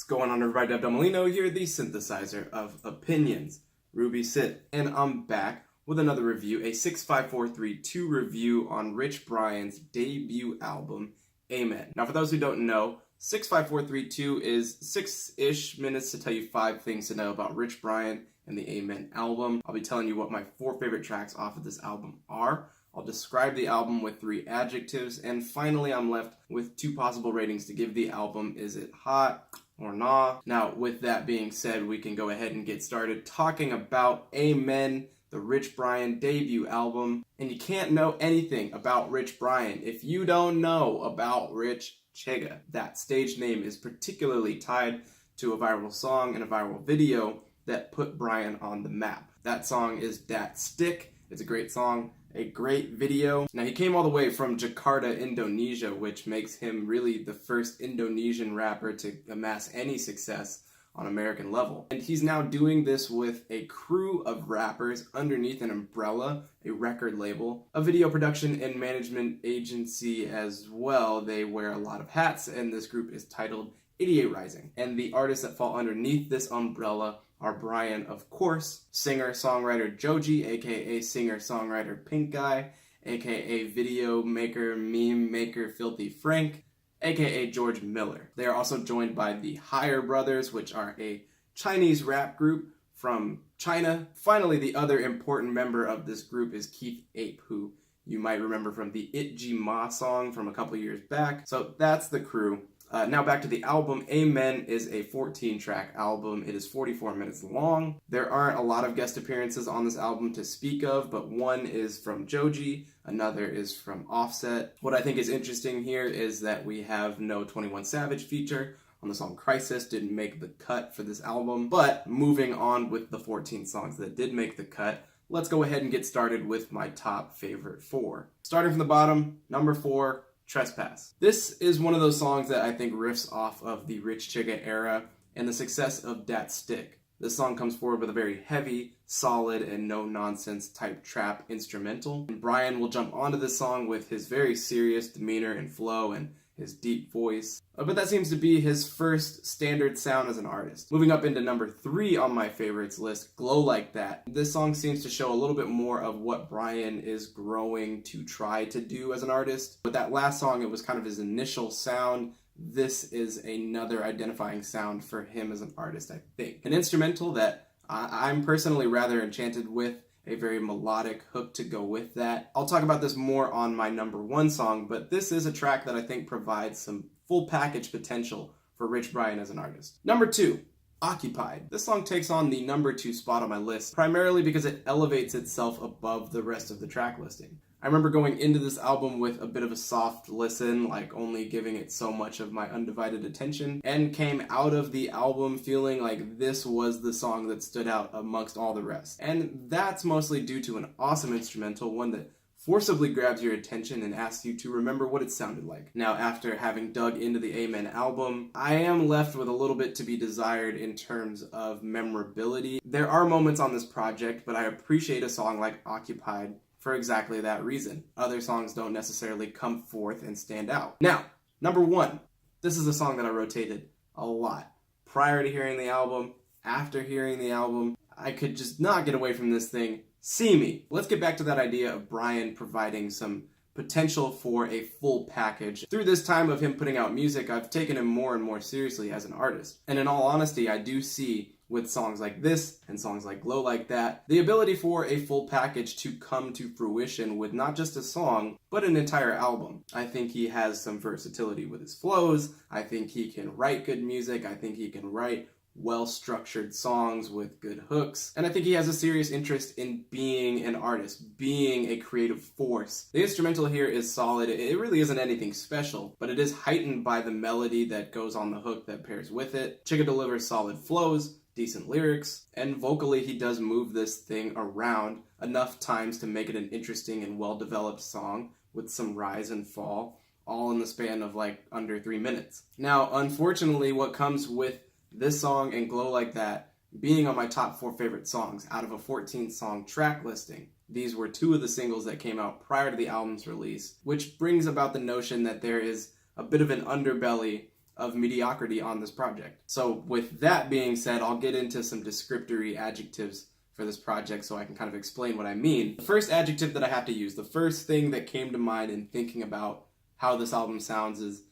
going on, everybody? Dev Del Molino here, the synthesizer of opinions. Ruby Sit, and I'm back with another review, a 65432 review on Rich Brian's debut album, Amen. Now, for those who don't know, 65432 is 6-ish minutes to tell you 5 things to know about Rich Brian and the Amen album. I'll be telling you what my 4 favorite tracks off of this album are. I'll describe the album with 3 adjectives, and finally I'm left with 2 possible ratings to give the album. Is it hot or nah? Now, with that being said, we can go ahead and get started talking about Amen, the Rich Brian debut album. And you can't know anything about Rich Brian if you don't know about Rich Chigga. That stage name is particularly tied to a viral song and a viral video that put Brian on the map. That song is Dat Stick. It's a great song, a great video. Now, he came all the way from Jakarta, Indonesia, which makes him really the first Indonesian rapper to amass any success on American level. And he's now doing this with a crew of rappers underneath an umbrella, a record label, a video production and management agency as well. They wear a lot of hats, and this group is titled 88 Rising. And the artists that fall underneath this umbrella are Brian, of course, singer-songwriter Joji, aka singer-songwriter Pink Guy, aka video maker, meme maker Filthy Frank, aka George Miller. They are also joined by the Higher Brothers, which are a Chinese rap group from China. Finally, the other important member of this group is Keith Ape, who you might remember from the Itji Ma song from a couple years back. So that's the crew. Now back to the album. Amen is a 14-track album. It is 44 minutes long. There aren't a lot of guest appearances on this album to speak of, but one is from Joji, another is from Offset. What I think is interesting here is that we have no 21 Savage feature on the song Crisis. Didn't make the cut for this album. But moving on with the 14 songs that did make the cut, let's go ahead and get started with my top favorite 4. Starting from the bottom, number 4, Tresspass. This is one of those songs that I think riffs off of the Rich Chigga era and the success of Dat Stick. This song comes forward with a very heavy, solid, and no-nonsense type trap instrumental. And Brian will jump onto this song with his very serious demeanor and flow and his deep voice. But that seems to be his first standard sound as an artist. Moving up into number 3 on my favorites list, Glow Like That. This song seems to show a little bit more of what Brian is growing to try to do as an artist. But that last song, it was kind of his initial sound. This is another identifying sound for him as an artist, I think. An instrumental that I'm personally rather enchanted with, a very melodic hook to go with that. I'll talk about this more on my number 1 song, but this is a track that I think provides some full package potential for Rich Brian as an artist. Number 2, Occupied. This song takes on the number 2 spot on my list, primarily because it elevates itself above the rest of the track listing. I remember going into this album with a bit of a soft listen, like only giving it so much of my undivided attention, and came out of the album feeling like this was the song that stood out amongst all the rest. And that's mostly due to an awesome instrumental, one that forcibly grabs your attention and asks you to remember what it sounded like. Now, after having dug into the Amen album, I am left with a little bit to be desired in terms of memorability. There are moments on this project, but I appreciate a song like Occupied for exactly that reason. Other songs don't necessarily come forth and stand out. Now, number 1. This is a song that I rotated a lot. Prior to hearing the album, after hearing the album, I could just not get away from this thing. See Me. Let's get back to that idea of Brian providing some potential for a full package. Through this time of him putting out music, I've taken him more and more seriously as an artist. And in all honesty, I do see with songs like this and songs like Glow Like That, the ability for a full package to come to fruition with not just a song, but an entire album. I think he has some versatility with his flows. I think he can write good music. I think he can write well-structured songs with good hooks. And I think he has a serious interest in being an artist, being a creative force. The instrumental here is solid. It really isn't anything special, but it is heightened by the melody that goes on the hook that pairs with it. Chigga delivers solid flows, decent lyrics, and vocally he does move this thing around enough times to make it an interesting and well-developed song with some rise and fall, all in the span of like under 3 minutes. Now, unfortunately, what comes with this song and Glow Like That being on my top 4 favorite songs out of a 14-song track listing, these were 2 of the singles that came out prior to the album's release, which brings about the notion that there is a bit of an underbelly of mediocrity on this project. So with that being said, I'll get into some descriptory adjectives for this project so I can kind of explain what I mean. The first adjective that I have to use, the first thing that came to mind in thinking about how this album sounds, is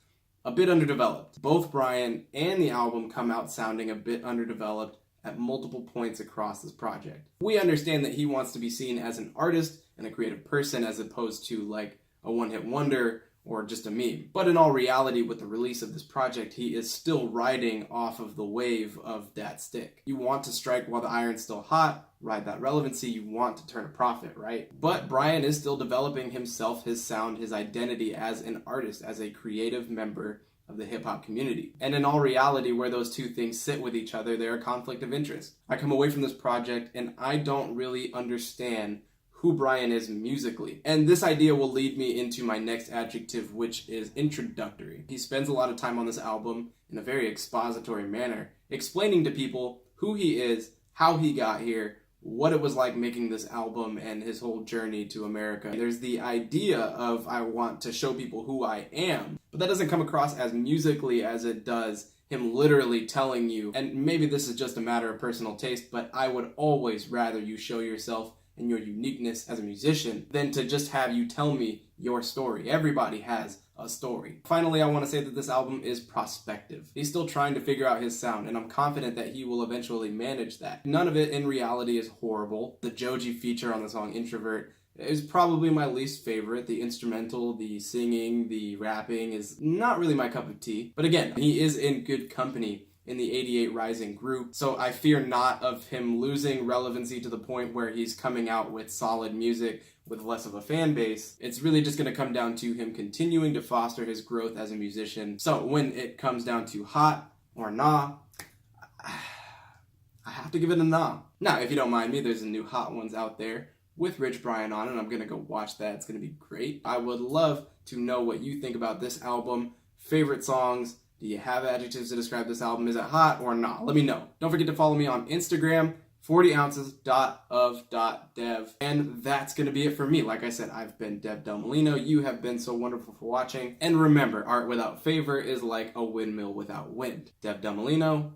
a bit underdeveloped. Both Brian and the album come out sounding a bit underdeveloped at multiple points across this project. We understand that he wants to be seen as an artist and a creative person as opposed to like a one-hit wonder or just a meme. But in all reality, with the release of this project, he is still riding off of the wave of that stick. You want to strike while the iron's still hot, ride that relevancy, you want to turn a profit, right? But Brian is still developing himself, his sound, his identity as an artist, as a creative member of the hip-hop community. And in all reality, where those two things sit with each other, they're a conflict of interest. I come away from this project and I don't really understand who Brian is musically. And this idea will lead me into my next adjective, which is introductory. He spends a lot of time on this album in a very expository manner, explaining to people who he is, how he got here, what it was like making this album, and his whole journey to America. There's the idea of I want to show people who I am, but that doesn't come across as musically as it does him literally telling you, and maybe this is just a matter of personal taste, but I would always rather you show yourself and your uniqueness as a musician than to just have you tell me your story. Everybody has a story. Finally, I want to say that this album is prospective. He's still trying to figure out his sound, and I'm confident that he will eventually manage that. None of it in reality is horrible. The Joji feature on the song Introvert is probably my least favorite. The instrumental, the singing, the rapping is not really my cup of tea. But again, he is in good company in the 88 Rising group, so I fear not of him losing relevancy to the point where he's coming out with solid music with less of a fan base. It's really just going to come down to him continuing to foster his growth as a musician. So when it comes down to hot or nah, I have to give it a nah. Now, if you don't mind me, there's a new Hot Ones out there with Rich Brian on it, and I'm going to go watch that. It's going to be great. I would love to know what you think about this album, favorite songs. Do you have adjectives to describe this album? Is it hot or not? Let me know. Don't forget to follow me on Instagram, 40ounces.of.dev. And that's going to be it for me. Like I said, I've been Dev Del Molino. You have been so wonderful for watching. And remember, art without favor is like a windmill without wind. Dev Del Molino,